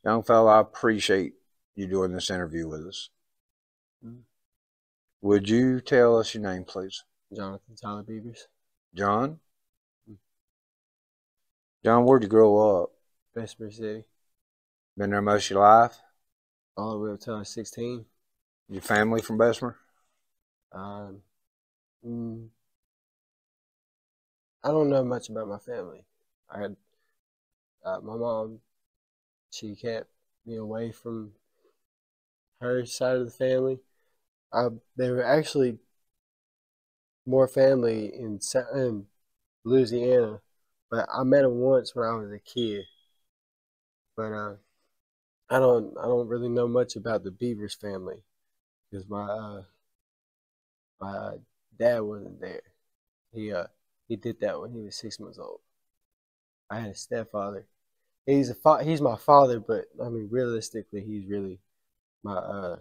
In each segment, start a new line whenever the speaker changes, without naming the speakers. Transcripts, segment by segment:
Young fella, I appreciate you doing this interview with us.
Mm.
Would you tell us your name, please?
Jonathan Tyler Beavers.
John?
Mm.
John, where'd you grow up?
Bessemer City.
Been there most of your life?
All the way up till I was 16.
Your family from Bessemer?
Um, I don't know much about my family. I had my mom. She kept me away from her side of the family. There were actually more family in Louisiana, but I met them once when I was a kid. But I don't really know much about the Beavers family because my dad wasn't there. He did that when he was 6 months old. I had a stepfather. He's my father, but I mean realistically, my uh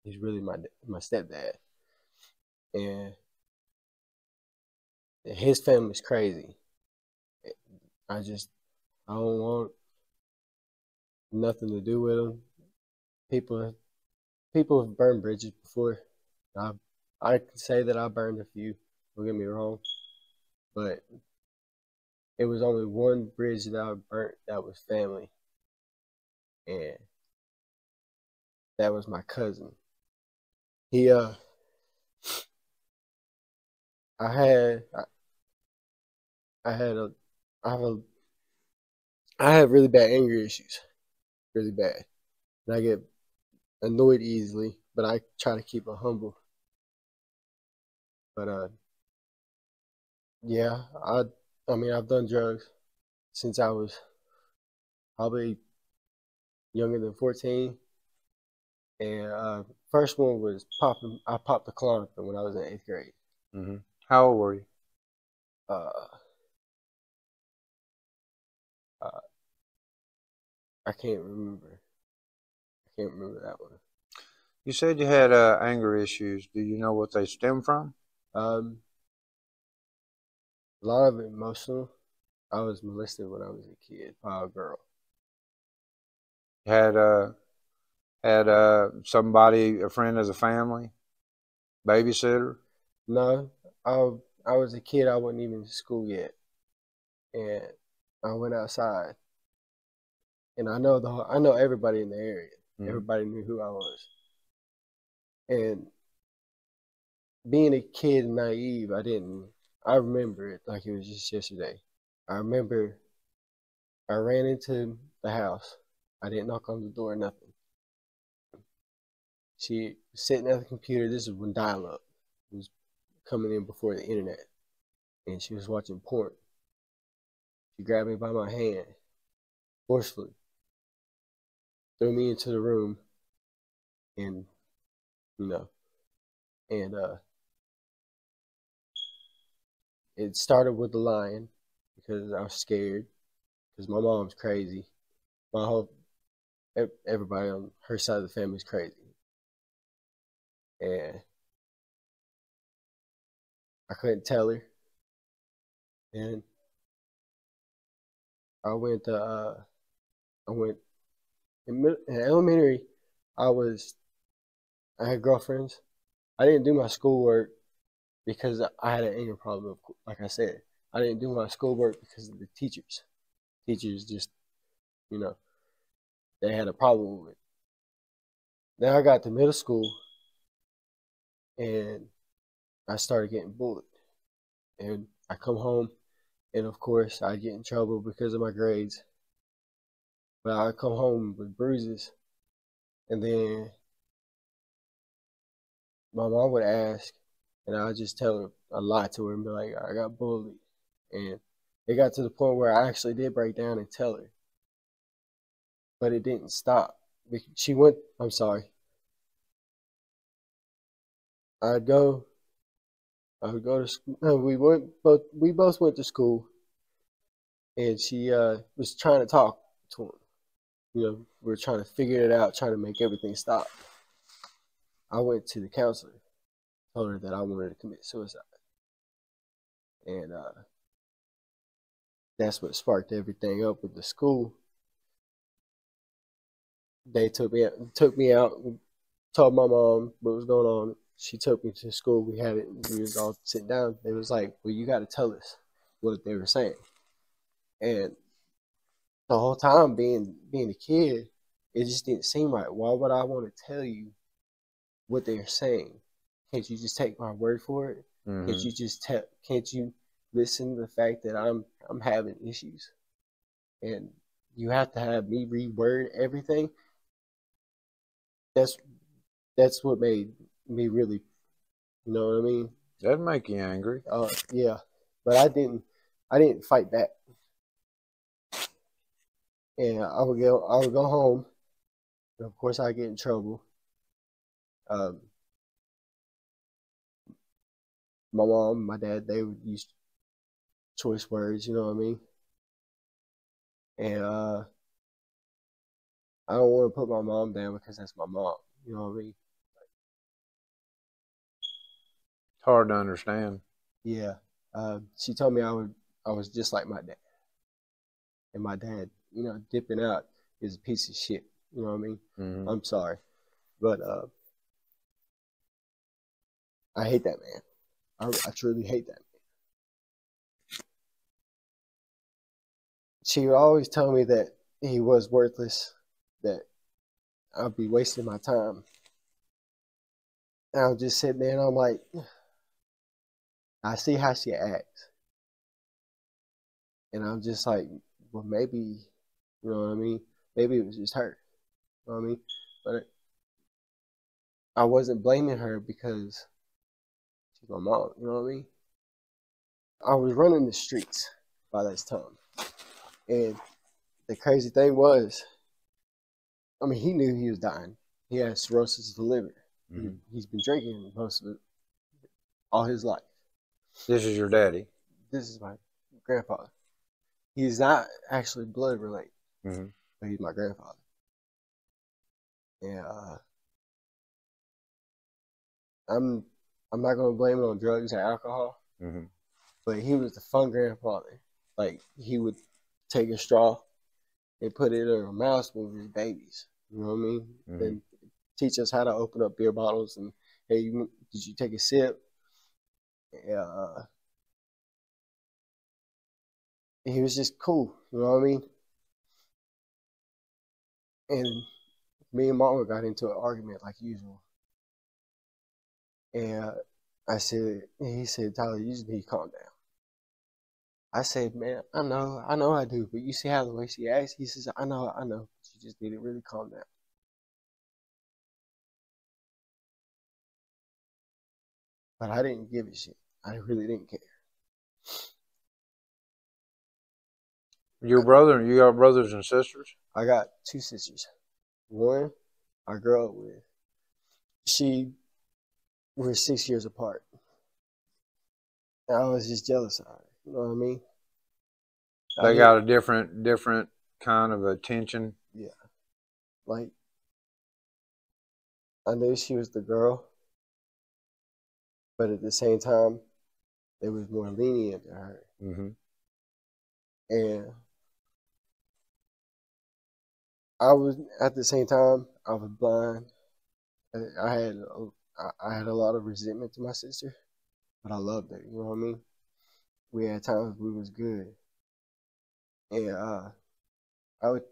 he's really my stepdad, and his family's crazy. I just I don't want nothing to do with them. People people have burned bridges before. I I can say that I burned a few. Don't get me wrong, but it was only one bridge that I burnt that was family, and that was my cousin. He I had I had a I have a I have really bad anger issues, really bad, and I get annoyed easily. But I try to keep it humble. But yeah, I mean I've done drugs since I was probably younger than 14, and first one was popping. I popped the Klonopin when I was in 8th grade.
Mm-hmm. How old were you?
Uh, uh, I can't remember. I can't remember that one.
You said you had anger issues. Do you know what they stem from?
Um, a lot of it emotional. I was molested when I was a kid by a girl.
Had somebody, a friend as a family, babysitter?
No, I I was a kid. I wasn't even in school yet, and I went outside, and I know everybody in the area.
Mm-hmm.
Everybody knew who I was, and being a kid and naive, I didn't. I remember it like it was just yesterday. I remember I ran into the house. I didn't knock on the door or nothing. She was sitting at the computer. This is when dial-up was coming in before the internet, and she was watching porn. She grabbed me by my hand forcefully, threw me into the room, and you know, and it started with the lying because I was scared because my mom's crazy. My whole everybody on her side of the family is crazy, and I couldn't tell her. And I went to I went in elementary. I was I had girlfriends. I didn't do my schoolwork because I had an anger problem. Like I said, I didn't do my schoolwork because of the teachers. Teachers just, you know, they had a problem with it. Then I got to middle school and I started getting bullied. And I come home and of course I get in trouble because of my grades. But I come home with bruises and then my mom would ask and I would just tell her a lie to her and be like, I got bullied. And it got to the point where I actually did break down and tell her. But it didn't stop. She went, I'm sorry. I'd go I would go to school. No, we both went to school, and she was trying to talk to him. You know, we were trying to figure it out, trying to make everything stop. I went to the counselor, told her that I wanted to commit suicide, and that's what sparked everything up with the school. They took me out, told my mom what was going on. She took me to school. We had it. We was all sitting down. They was like, "Well, you got to tell us what they were saying." And the whole time, being a kid, it just didn't seem right. Why would I want to tell you what they're saying? Can't you just take my word for it? Can't
Mm-hmm.
you just tell? Can't you listen to the fact that I'm having issues, and you have to have me reword everything? That's that's what made me really, you know what I mean?
That'd make you angry.
Yeah, but I didn't fight back, and I would go home, and of course I get in trouble. Um, my mom, my dad, they would use choice words, you know what I mean? And I don't want to put my mom down because that's my mom, you know what I mean?
It's hard to understand.
Yeah. She told me I was just like my dad, and my dad, dipping out is a piece of shit. You know what I mean?
Mm-hmm.
I'm sorry, but I hate that man. I truly hate that. She would always tell me that he was worthless, that I'd be wasting my time. And I was just sitting there and I'm like, I see how she acts. And I'm just like, well, maybe, you know what I mean? Maybe it was just her. You know what I mean? But I wasn't blaming her because she's my mom. You know what I mean? I was running the streets by this time. And the crazy thing was, I mean, he knew he was dying. He had cirrhosis of the liver.
Mm-hmm.
He's been drinking most of it all his life.
This is your daddy.
This is my grandfather. He's not actually blood related,
Mm-hmm.
but he's my grandfather. And I'm I'm not gonna blame it on drugs or alcohol,
Mm-hmm.
but he was the fun grandfather. Like he would take a straw and put it in a mouth with his babies. You know what I mean?
Mm-hmm.
And teach us how to open up beer bottles and hey, did you take a sip? Yeah, he was just cool. You know what I mean? And me and Mama got into an argument like usual. And he said, Tyler, you just need to calm down. I said, man, I know I do, but you see how the way she acts? He says, I know. She just need to really calm down. But I didn't give a shit. I really didn't care.
You got brothers and sisters?
I got two sisters. One I grew up with. She We're 6 years apart. And I was just jealous of her. You know what I mean? I
They
did,
got a different kind of attention.
yeah. Like I knew she was the girl, but at the same time, they was more lenient to her.
Mm-hmm.
And I was at the same time I was blind. I had I had a lot of resentment to my sister, but I loved her. You know what I mean? We had times we was good, and I would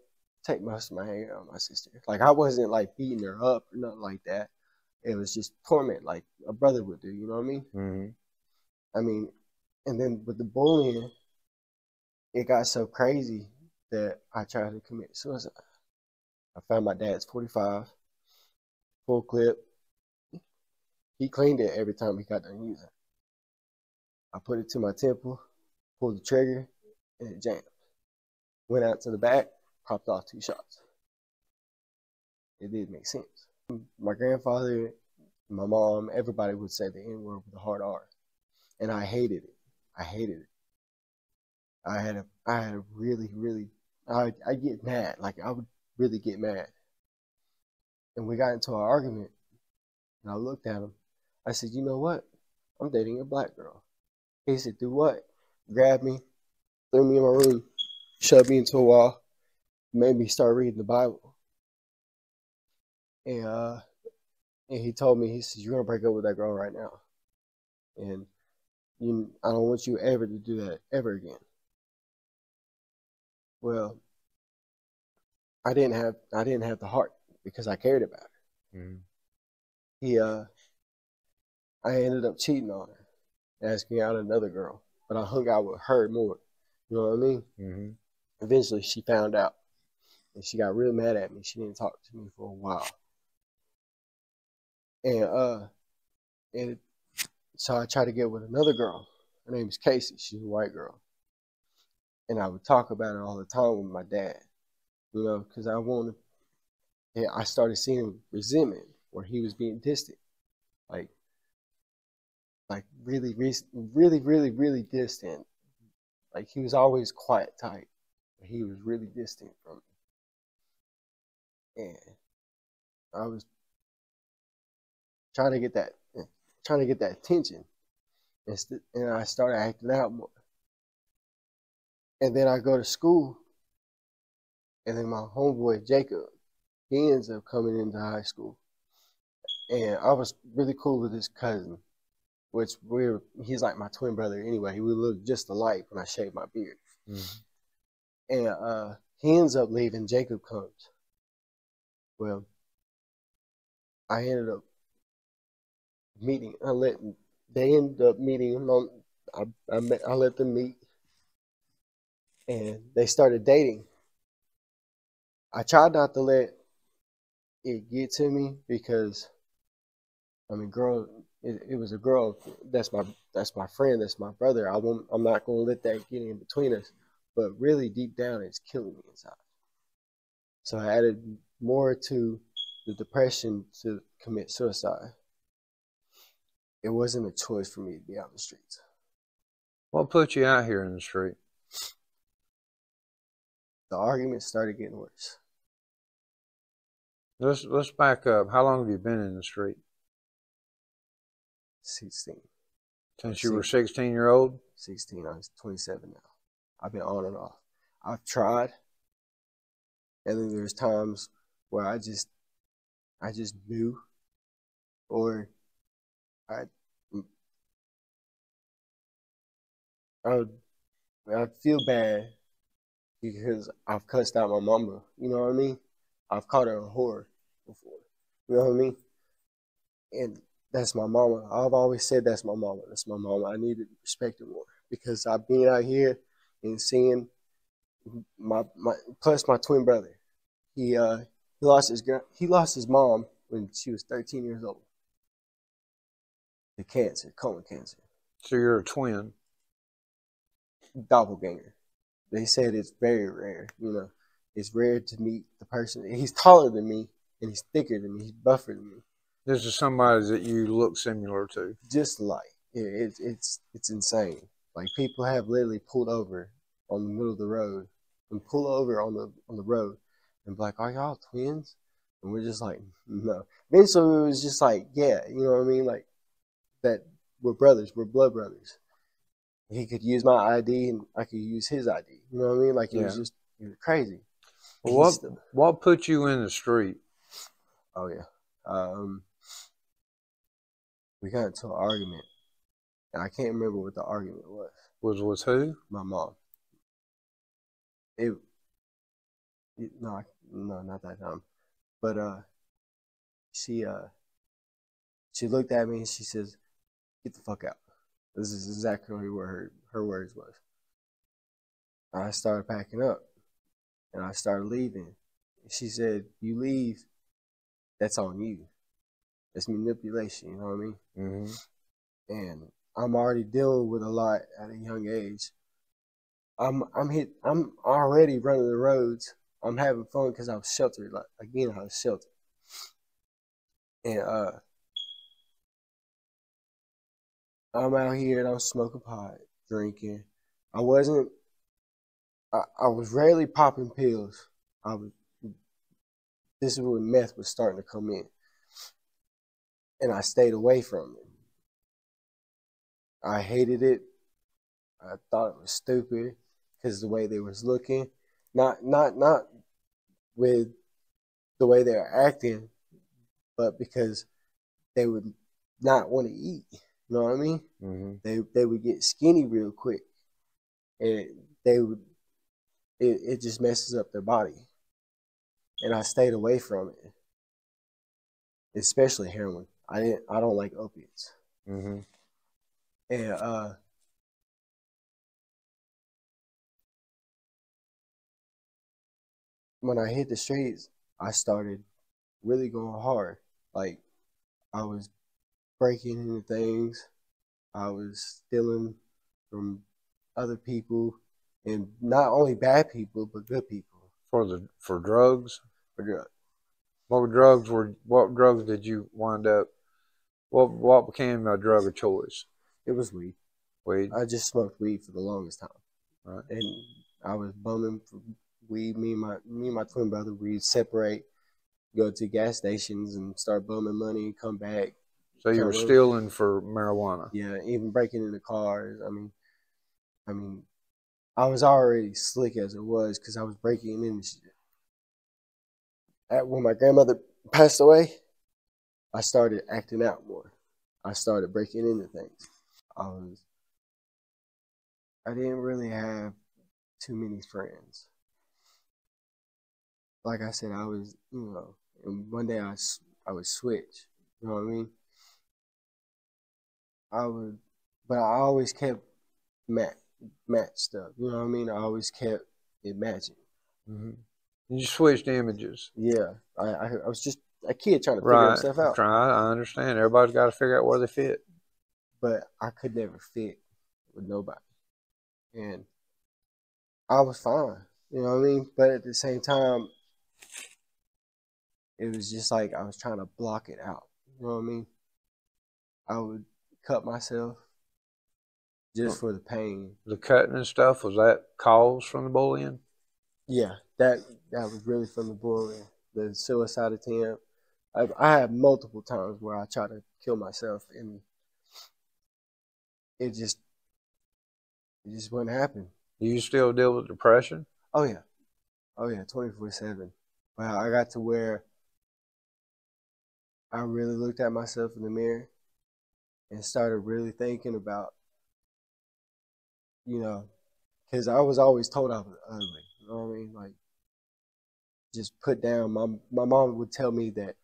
take most of my anger on my sister. Like I wasn't like beating her up or nothing like that. It was just torment, like a brother would do. You know what I mean?
Mm-hmm.
I mean, and then with the bullying, it got so crazy that I tried to commit suicide. I found my dad's 45 full clip. He cleaned it every time he got done using it. I put it to my temple, pulled the trigger, and it jammed. Went out to the back, popped off 2 shots. It did make sense. My grandfather, my mom, everybody would say the N word with a hard R, and I hated it. I hated it. I had a really, I get mad. Like I would really get mad. And we got into an argument, and I looked at him. I said, you know what? I'm dating a black girl. He said, do what? Grabbed me, threw me in my room, shoved me into a wall, made me start reading the Bible. and and he told me, he says, "You're gonna break up with that girl right now, and I don't want you ever to do that ever again." Well, I didn't have the heart because I cared about her.
Mm-hmm.
He I ended up cheating on her, asking out another girl, but I hung out with her more. You know what I mean?
Mm-hmm.
Eventually, she found out, and she got real mad at me. She didn't talk to me for a while, and and so I tried to get with another girl. Her name is Casey. She's a white girl, and I would talk about it all the time with my dad. You know, because I wanted. And I started seeing resentment where he was being distant, like really, really distant. Like he was always quiet type, but he was really distant from me. And I was trying to get that, attention, and I started acting out more. And then I go to school, and then my homeboy Jacob, he ends up coming into high school, and I was really cool with his cousin, which he's like my twin brother anyway. We look just alike when I shave my beard.
Mm-hmm.
And he ends up leaving. Jacob comes. Well, I ended up meeting. They ended up meeting him on. I let them meet, and they started dating. I tried not to let it get to me because, I mean, it was a girl. That's my friend. That's my brother. I'm not gonna let that get in between us. But really, deep down, it's killing me inside. So I added more to the depression to commit suicide. It wasn't a choice for me to be out in the streets.
What put you out here in the street?
The arguments started getting worse.
Let's back up. How long have you been in the street?
16.
Since you were 16-year-old?
16. I was 27 now. I've been on and off. I've tried, and then there's times where I just knew, or I I'd feel bad because I've cussed out my mama. You know what I mean? I've called her a whore before. You know what I mean? And that's my mama. I've always said that's my mama. That's my mama. I need to respect her more because I've been out here and seeing my plus my twin brother. He lost his mom when she was 13 years old to cancer, colon cancer,
So you're a twin.
doppelganger. They said it's very rare. You know, it's rare to meet the person. He's taller than me and he's thicker than me. He's buffer than me.
This is somebody that you look similar to.
Just like it's insane. Like people have literally pulled over on the middle of the road and pull over on the road and be like, "Are y'all twins?" And we're just like, "No." Eventually, it was just like, "Yeah," you know what I mean? Like that we're brothers, we're blood brothers. He could use my ID and I could use his ID. You know what I mean? Like it was crazy.
Well, what put you in the street?
Oh yeah. We got into an argument, and I can't remember what the argument was.
Was who?
My mom. No, not that time. But she looked at me and she says, "Get the fuck out." This is exactly what her words was. I started packing up, and I started leaving. She said, "You leave, that's on you. That's manipulation." You know what I mean?
Mm-hmm.
And I'm already dealing with a lot at a young age. I'm already running the roads. I'm having fun because I was sheltered. Like again, I was sheltered. And I'm out here and I'm smoking pot, drinking. I wasn't. I was rarely popping pills. I was. This is when meth was starting to come in, and I stayed away from it. I hated it. I thought it was stupid because the way they was looking, not with the way they were acting, but because they would not want to eat. You know what I mean?
Mm-hmm.
They would get skinny real quick, and they would it just messes up their body. And I stayed away from it, especially heroin. I don't like opiates.
Mm-hmm.
And when I hit the streets, I started really going hard. Like I was breaking into things. I was stealing from other people, and not only bad people but good people.
For drugs.
For
What drugs did you wind up? What became a drug of choice?
It was weed.
Weed.
I just smoked weed for the longest time,
Right.
and I was bumming for weed. Me and my twin brother, we'd separate, go to gas stations and start bumming money, come back.
So you were stealing for marijuana.
Yeah, even breaking into cars. I mean, I was already slick as it was because I was breaking in shit. When my grandmother passed away, I started acting out more. I started breaking into things. I didn't really have too many friends. Like I said, and one day I would switch. You know what I mean? I would, but I always kept matched up. You know what I mean? I always kept it matching.
Mm-hmm. You switched images.
Yeah, I was just a kid trying to figure
Right.
himself out.
I understand. Everybody's got to figure out where they fit.
But I could never fit with nobody, and I was fine. You know what I mean? But at the same time, it was just like I was trying to block it out. You know what I mean? I would cut myself just for the pain.
The cutting and stuff, was that caused from the bullying?
Yeah, that was really from the bullying, the suicide attempt. I had multiple times where I tried to kill myself, and it just wouldn't happen.
Do you still deal with depression?
Oh yeah, 24/7. But I got to where I really looked at myself in the mirror and started really thinking about, because I was always told I was ugly. You know what I mean? Like, just put down. My mom would tell me that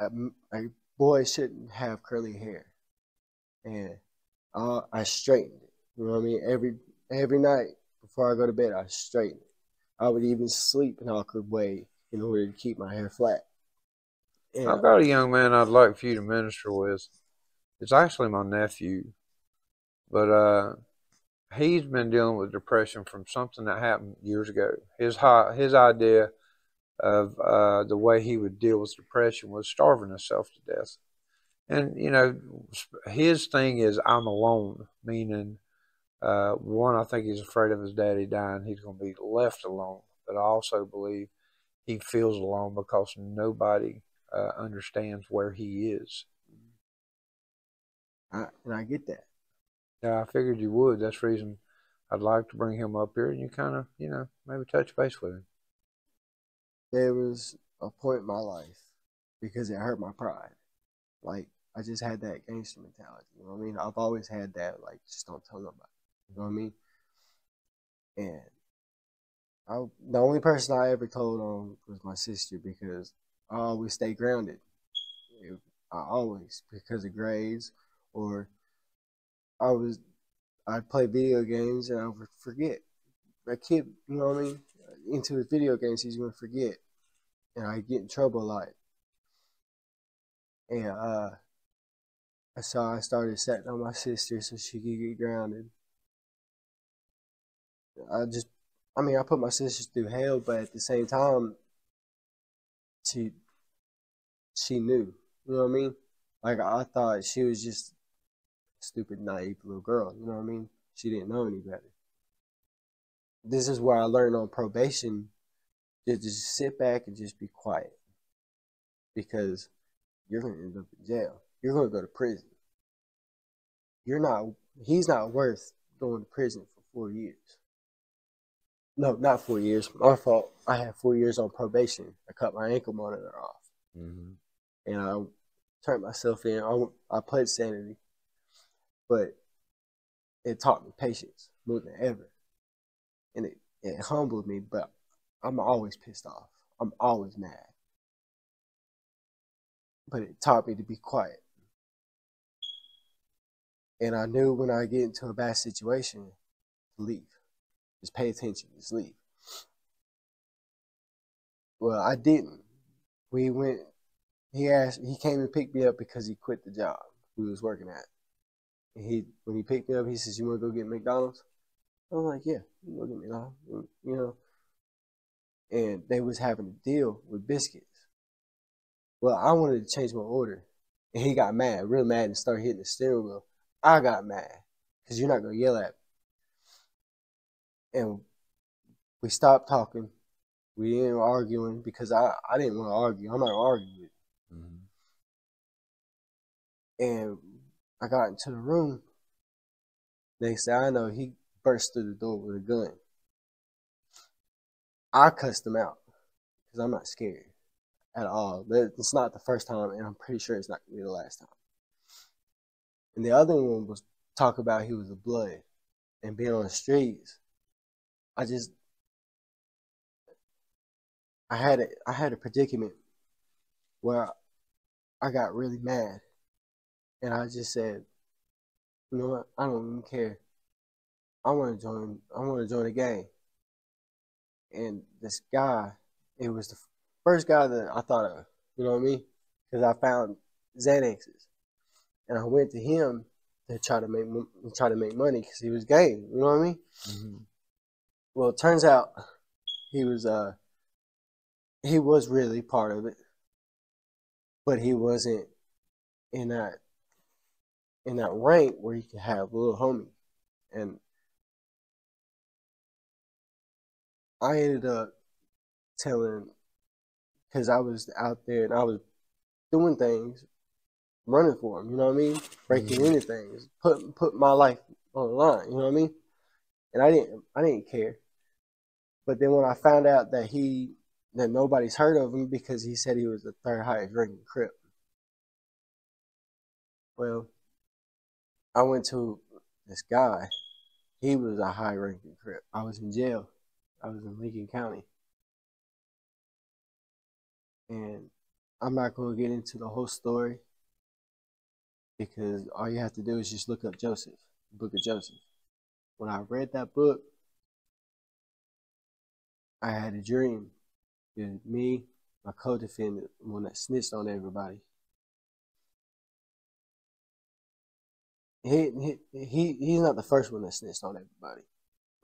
a boy shouldn't have curly hair, and I straightened it. You know what I mean? Every night before I go to bed, I straighten it. I would even sleep an awkward way in order to keep my hair flat. And
I've got a young man I'd like for you to minister with. It's actually my nephew, but he's been dealing with depression from something that happened years ago. His idea of the way he would deal with depression was starving himself to death. And his thing is I'm alone, meaning one, I think he's afraid of his daddy dying. He's going to be left alone. But I also believe he feels alone because nobody understands where he is.
I get that.
Yeah, I figured you would. That's the reason I'd like to bring him up here and you kind of, maybe touch base with him.
There was a point in my life because it hurt my pride. Like, I just had that gangster mentality. You know what I mean? I've always had that, like, just don't tell nobody. You know what I mean? And the only person I ever told on was my sister because I always stay grounded. I always, because of grades, or I'd play video games and I would forget. A kid, you know what I mean? Into his video games, he's going to forget. And I get in trouble a lot. And so I started setting on my sister so she could get grounded. I put my sister through hell, but at the same time, she knew. You know what I mean? Like, I thought she was just a stupid, naive little girl. You know what I mean? She didn't know any better. This is where I learned on probation to just sit back and just be quiet. Because you're going to end up in jail. You're going to go to prison. He's not worth going to prison for 4 years. No, not 4 years. My fault. I had 4 years on probation. I cut my ankle monitor off.
Mm-hmm.
And I turned myself in. I played sanity, but it taught me patience more than ever. And it humbled me, but I'm always pissed off. I'm always mad. But it taught me to be quiet. And I knew when I get into a bad situation, to leave. Just pay attention, just leave. Well, I didn't. We went, he came and picked me up because he quit the job he was working at. And when he picked me up, he says, "You want to go get McDonald's?" I'm like, "Yeah, you go get McDonald's." You know, and they was having a deal with biscuits. Well, I wanted to change my order, and he got mad, real mad, and started hitting the steering wheel. I got mad because you're not gonna yell at me. And we stopped talking. We didn't arguing because I didn't want to argue. I'm not arguing with him. Mm-hmm. And I got into the room. Next thing I know, he burst through the door with a gun. I cussed him out because I'm not scared at all. It's not the first time, and I'm pretty sure it's not going to be the last time. And the other one was talk about he was a blood and being on the streets. I had a predicament where I got really mad, and I just said, "You know what? I don't even care. I want to join a gang." And this guy, it was the first guy that I thought of. You know what I mean? Because I found Xanaxes, and I went to him to try to make money because he was gang. You know what I mean? Mm-hmm. Well, it turns out he was really part of it, but he wasn't in that rank where you could have a little homie. And I ended up telling, because I was out there and I was doing things, running for him, you know what I mean? Breaking into things, put my life on the line, you know what I mean? And I didn't care. But then when I found out that nobody's heard of him because he said he was the third highest ranking Crip. Well, I went to this guy. He was a high ranking Crip. I was in jail. I was in Lincoln County. And I'm not going to get into the whole story because all you have to do is just look up Joseph, the book of Joseph. When I read that book, I had a dream. Me, my co-defendant, one that snitched on everybody. He's not the first one that snitched on everybody,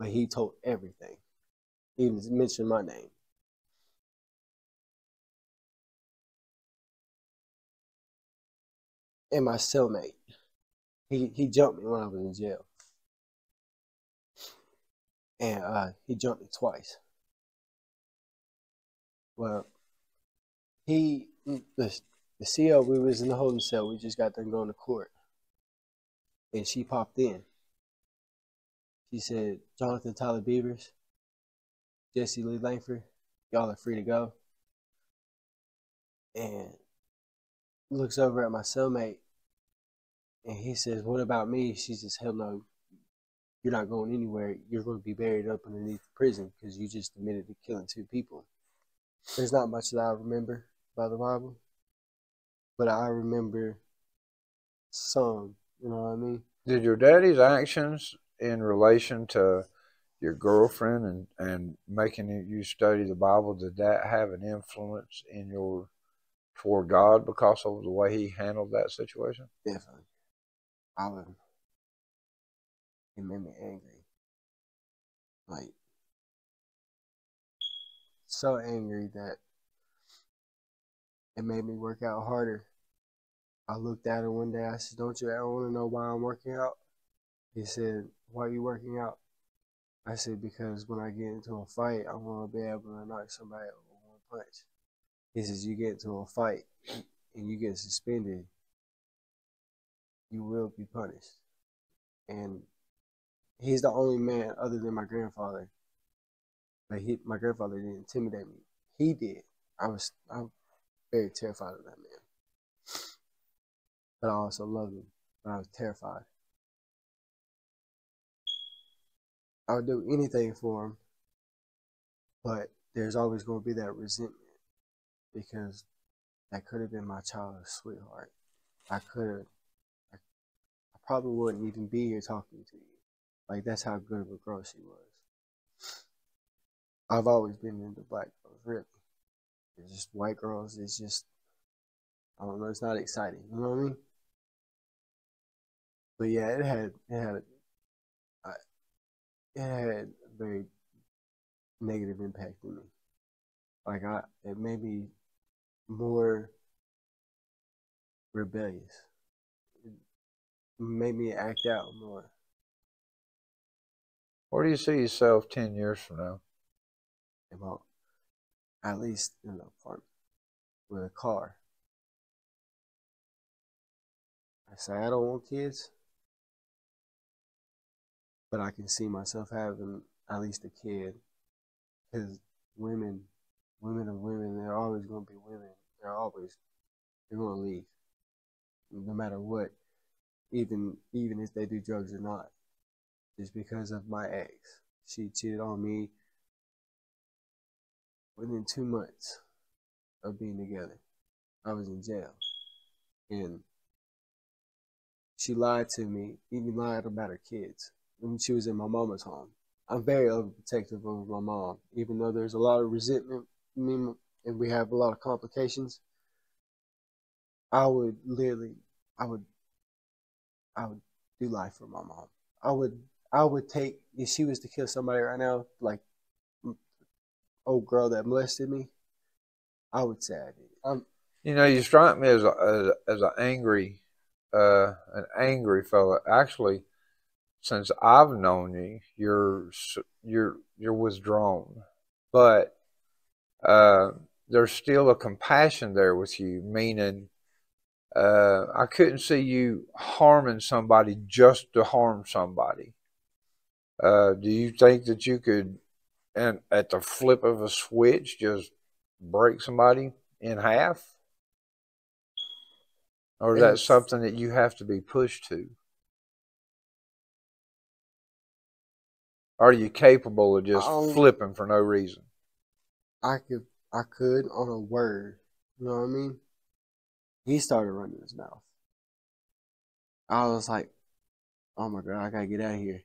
but he told everything. He even mentioned my name. And my cellmate, he jumped me when I was in jail, and he jumped me twice. Well, the CO, we was in the holding cell. We just got done going to court, and she popped in. She said, "Jonathan Tyler Beavers, Jesse Lee Langford, y'all are free to go." And looks over at my cellmate, and he says, "What about me?" She says, "Hell no, you're not going anywhere. You're going to be buried up underneath the prison because you just admitted to killing 2 people." There's not much that I remember about the Bible, but I remember some, you know what I mean?
Did your daddy's actions in relation to your girlfriend and making you study the Bible, did that have an influence in your for God because of the way he handled that situation?
Definitely. It made me angry. Like, so angry that it made me work out harder. I looked at him one day. I said, "Don't you ever want to know why I'm working out?" He said, "Why are you working out?" I said, "Because when I get into a fight, I want to be able to knock somebody out with one punch." He says, "You get into a fight and you get suspended, you will be punished." And he's the only man other than my grandfather. But my grandfather didn't intimidate me. He did. I very terrified of that man. But I also loved him. But I was terrified. I would do anything for him, but there's always going to be that resentment because that could have been my childhood sweetheart. I probably wouldn't even be here talking to you. Like, that's how good of a girl she was. I've always been into black girls, really. It's just white girls, it's just, I don't know, it's not exciting. You know what I mean? But yeah, it had a very negative impact on me. Like, it made me more rebellious. It made me act out more.
Where do you see yourself 10 years from now?
About at least in an apartment with a car. I say I don't want kids, but I can see myself having at least a kid, because women are women. They're always going to be women. They're going to leave, no matter what, even if they do drugs or not. Just because of my ex, she cheated on me within 2 months of being together. I was in jail, and she lied to me, even lied about her kids when she was in my mama's home. I'm very overprotective over my mom, even though there's a lot of resentment and we have a lot of complications. I would do life for my mom. I would take, if she was to kill somebody right now, like old girl that molested me, I would say I did.
You know, you strike me as an angry fella. Actually, since I've known you, you're withdrawn, but there's still a compassion there with you. Meaning, I couldn't see you harming somebody just to harm somebody. Do you think that you could, and at the flip of a switch, just break somebody in half? Or is that something that you have to be pushed to? Are you capable of just flipping for no reason?
I could on a word. You know what I mean? He started running his mouth. I was like, oh my God, I gotta get out of here,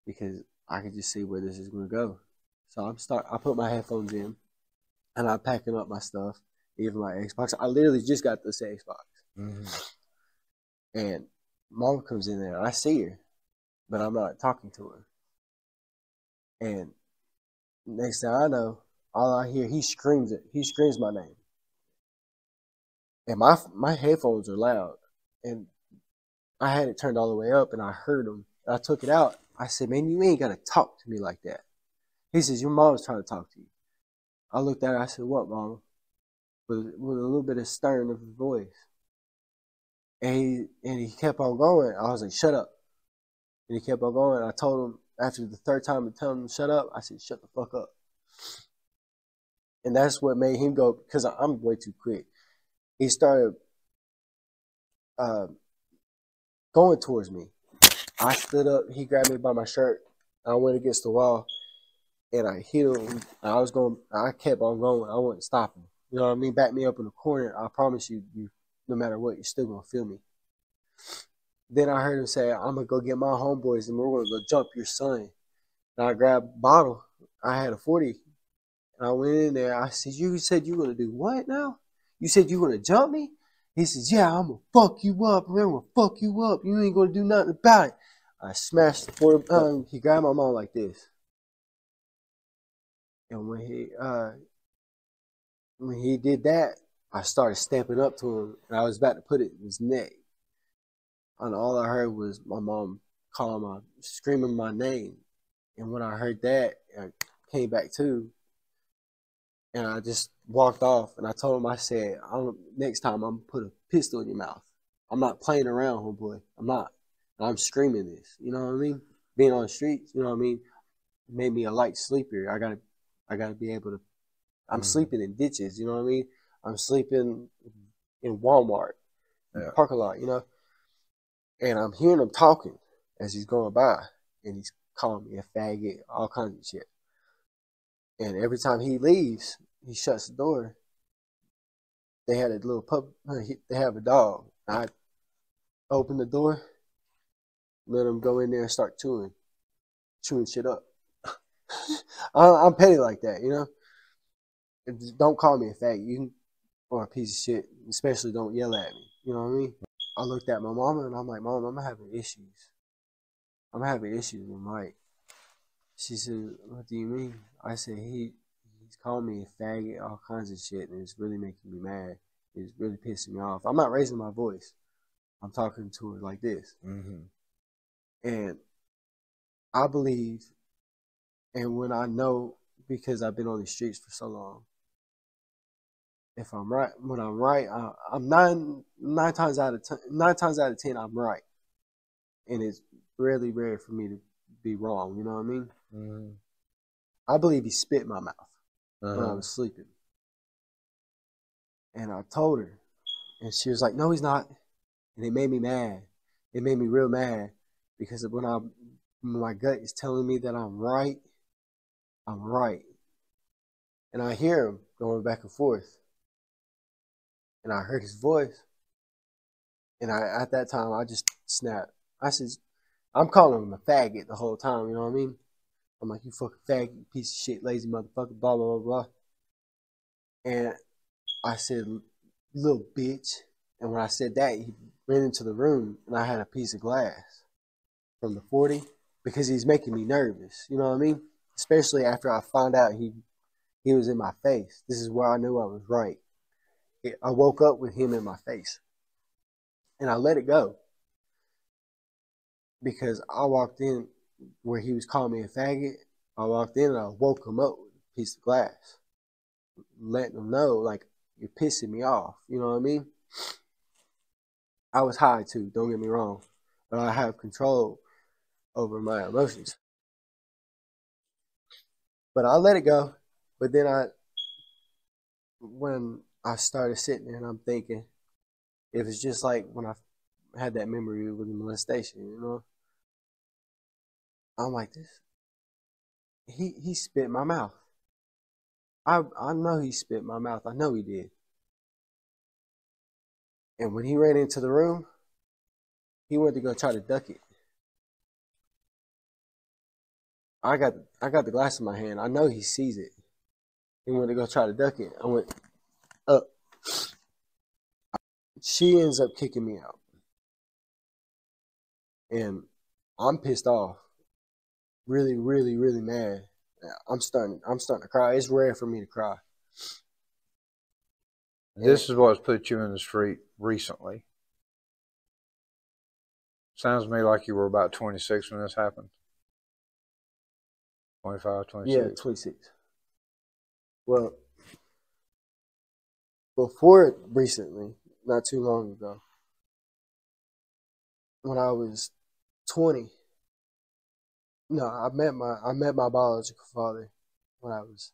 because I could just see where this is gonna go. So I put my headphones in, and I'm packing up my stuff, even my Xbox. I literally just got this Xbox. Mm-hmm. And mom comes in there, and I see her, but I'm not talking to her. And next thing I know, all I hear, he screams my name. And my headphones are loud, and I had it turned all the way up, and I heard him. I took it out. I said, man, you ain't got to talk to me like that. He says, your mom's trying to talk to you. I looked at her. I said, what, mama? With a little bit of stern of his voice. And he kept on going. I was like, shut up. And he kept on going. I told him, after the third time to tell him to shut up, I said, shut the fuck up. And that's what made him go, because I'm way too quick. He started going towards me. I stood up. He grabbed me by my shirt. I went against the wall, and I hit him. I kept on going. I wouldn't stop him. You know what I mean? Back me up in the corner. I promise you, no matter what, you're still going to feel me. Then I heard him say, I'm going to go get my homeboys, and we're going to go jump your son. And I grabbed a bottle. I had a 40. And I went in there. I said, you said you were going to do what now? You said you were going to jump me? He says, yeah, I'm going to fuck you up. I'm going to fuck you up. You ain't going to do nothing about it. I smashed the 40. He grabbed my mom like this. And when he did that, I started stepping up to him, and I was about to put it in his neck. And all I heard was my mom screaming my name. And when I heard that, I came back to, and I just walked off. And I told him, I said, next time I'm going to put a pistol in your mouth. I'm not playing around, homeboy. I'm not. And I'm screaming this. You know what I mean? Being on the streets, you know what I mean? It made me a light sleeper. I gotta be able to. I'm sleeping in ditches. You know what I mean? I'm sleeping in Walmart, in the parking lot, and I'm hearing him talking as he's going by, and he's calling me a faggot, all kinds of shit. And every time he leaves, he shuts the door. They had a little pup. They have a dog. I open the door, let him go in there and start chewing shit up. I'm petty like that. Don't call me a faggot, or a piece of shit. Especially don't yell at me. You know what I mean? I looked at my mama and I'm like, Mom, I'm having issues. I'm having issues with Mike. She said, what do you mean? I said, he's calling me a faggot, all kinds of shit, and it's really making me mad. It's really pissing me off. I'm not raising my voice. I'm talking to her like this.
Mm-hmm.
And I believe, and when I know, because I've been on the streets for so long, if I'm right, when I'm right, I'm nine times out of 10, I'm right. And it's really rare for me to be wrong. You know what I mean?
Mm-hmm.
I believe he spit in my mouth when I
Uh-huh.
was sleeping. And I told her, and she was like, no, he's not. And it made me mad. It made me real mad, because when my gut is telling me that I'm right, I'm right. And I hear him going back and forth. And I heard his voice. And at that time, I just snapped. I said, I'm calling him a faggot the whole time, you know what I mean? I'm like, you fucking faggot, you piece of shit, lazy motherfucker, blah, blah, blah, blah. And I said, little bitch. And when I said that, he ran into the room, and I had a piece of glass from the 40, because he's making me nervous, you know what I mean? Especially after I found out he was in my face. This is where I knew I was right. I woke up with him in my face, and I let it go, because I walked in where he was calling me a faggot. I walked in and I woke him up with a piece of glass, letting him know, like, you're pissing me off. You know what I mean? I was high too, don't get me wrong, but I have control over my emotions. But I let it go. But then when I started sitting there and I'm thinking, it was just like when I had that memory with the molestation, I'm like, this, he spit in my mouth. I know he spit in my mouth. I know he did. And when he ran into the room, he went to go try to duck it. I got the glass in my hand. I know he sees it. He went to go try to duck it. I went up. She ends up kicking me out. And I'm pissed off. Really, really, really mad. I'm starting to cry. It's rare for me to cry.
This is what's put you in the street recently. Sounds to me like you were about 26 when this happened. 25, 26.
Yeah, 26. Well, before it recently, not too long ago, when I was 20, no, I met my biological father when I was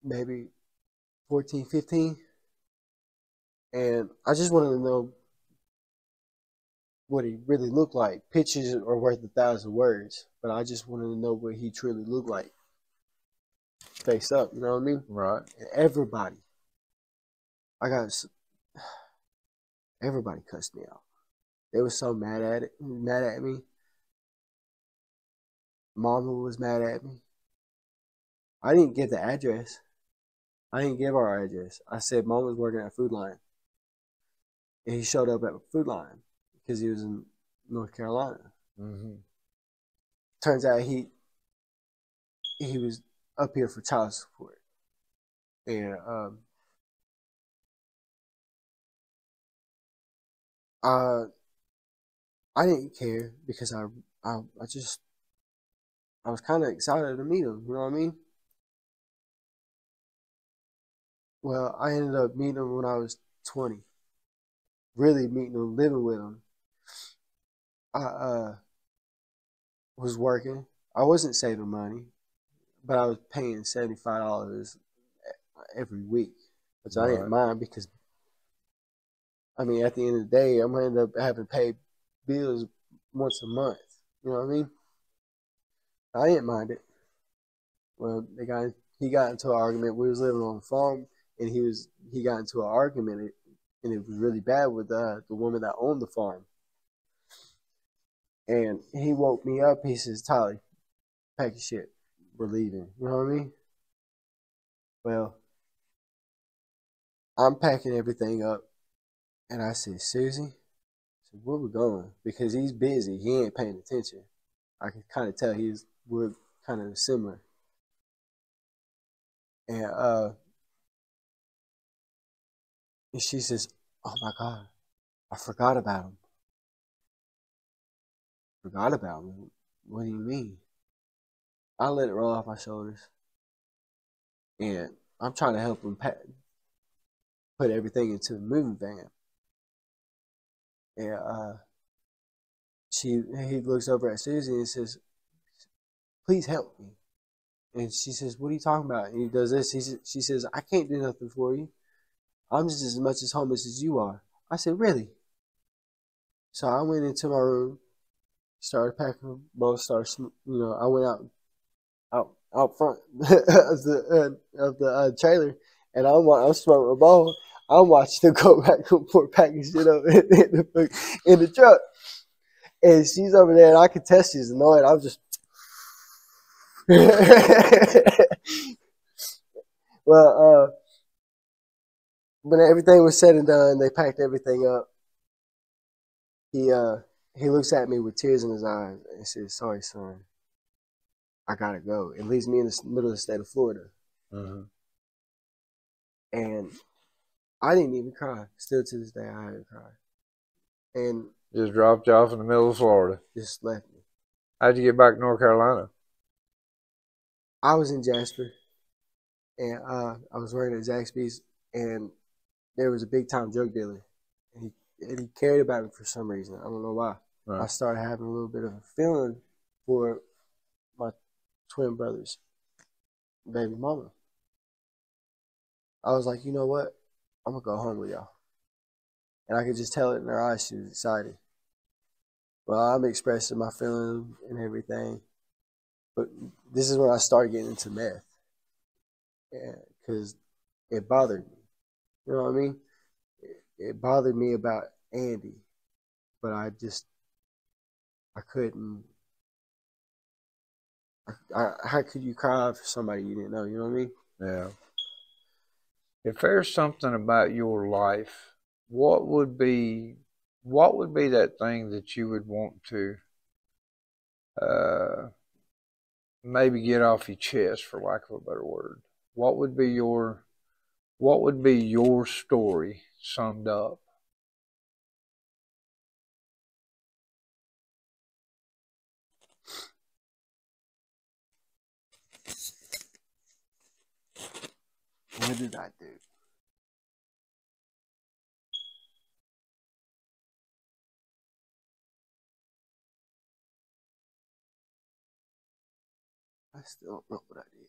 maybe 14, 15. And I just wanted to know what he really looked like. Pictures are worth 1,000 words, but I just wanted to know what he truly looked like. Face up, you know what I mean?
Right.
And everybody cussed me out. They were so mad at me. Mama was mad at me. I didn't give the address. I didn't give our address. I said Mom was working at Food Line. And he showed up at Food Line because he was in North Carolina.
Mm-hmm.
Turns out he was up here for child support. And I didn't care, because I was kind of excited to meet him. You know what I mean? Well, I ended up meeting him when I was 20. Really meeting him, living with him. I was working. I wasn't saving money, but I was paying $75 every week, which I didn't
Right.
mind because I mean, at the end of the day, I'm gonna end up having to pay bills once a month. You know what I mean? I didn't mind it. Well, he got into an argument. We was living on a farm, and he got into an argument, and it was really bad with the woman that owned the farm. And he woke me up. He says, "Tyler, pack your shit. We're leaving." You know what I mean? Well, I'm packing everything up, and I said, "Susie, I said, where we going?" Because he's busy. He ain't paying attention. I can kind of tell we're kind of similar. And she says, "Oh my God, I forgot about him." Forgot about him? What do you mean? I let it roll off my shoulders, and I'm trying to help him put everything into the moving van. And he looks over at Susie and says, "Please help me." And she says, "What are you talking about?" And he does this. She says, "I can't do nothing for you. I'm just as much as homeless as you are." I said, "Really?" So I went into my room, started packing both, I went out front of the trailer, and I'm smoking a ball. I'm watching them go back and forth packing shit up in the truck, and she's over there, and I can tell she's annoyed. I'm just well, when everything was said and done, they packed everything up. He looks at me with tears in his eyes and says, "Sorry, son, I gotta go." It leaves me in the middle of the state of Florida.
Mm-hmm.
And I didn't even cry. Still to this day, I haven't cried. And
Just dropped you off in the middle of Florida.
just left me.
How'd you get back to North Carolina?
I was in Jasper, and I was working at Zaxby's, and there was a big time drug dealer, and he cared about me for some reason. I don't know why.
Right.
I started having a little bit of a feeling for my twin brother's baby mama. I was like, you know what? I'm gonna go home with y'all, and I could just tell it in her eyes. She was excited. Well, I'm expressing my feelings and everything, but this is when I started getting into meth, because it bothered me. You know what I mean? It bothered me about Andy, but I couldn't. How could you cry for somebody you didn't know? You know what I mean?
Yeah. If there's something about your life, what would be that thing that you would want to uh, maybe get off your chest, for lack of a better word? What would be your story summed up?
What did I do? I still don't know what I did.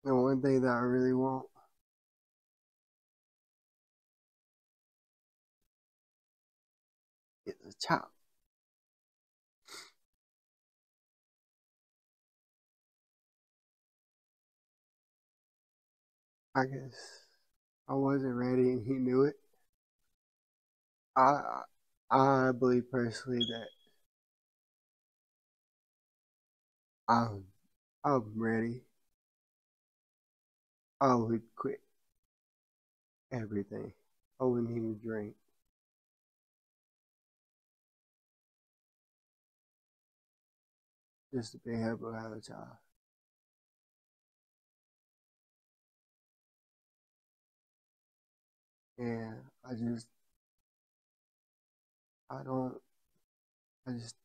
The one thing that I really want is a child. I guess I wasn't ready, and he knew it. I I believe personally that I'm I'm ready. I would quit everything. I wouldn't even drink just to be able to have a child. And I don't, I just,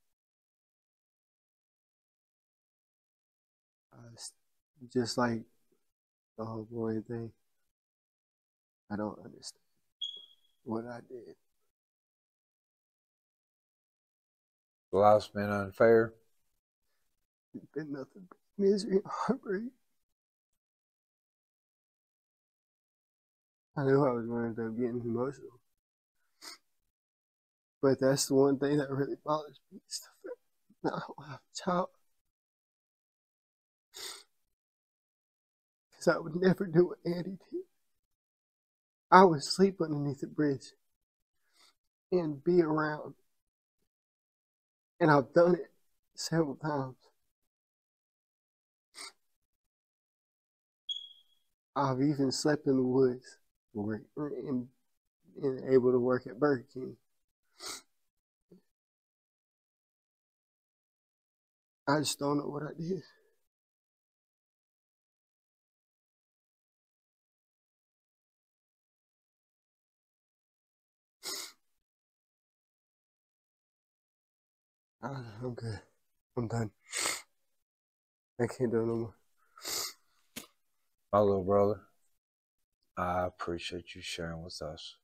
just like the whole boy thing, I don't understand what I did.
Life's been unfair.
It's been nothing but misery and heartbreak. I knew I was going to end up getting emotional. But that's the one thing that really bothers me is the fact that I don't have a child. Because I would never do what Andy did. I would sleep underneath the bridge and be around. And I've done it several times. I've even slept in the woods and able to work at Burger King. I just don't know what I did. I'm good. I'm done. I can't do it no more.
My little brother, I appreciate you sharing with us.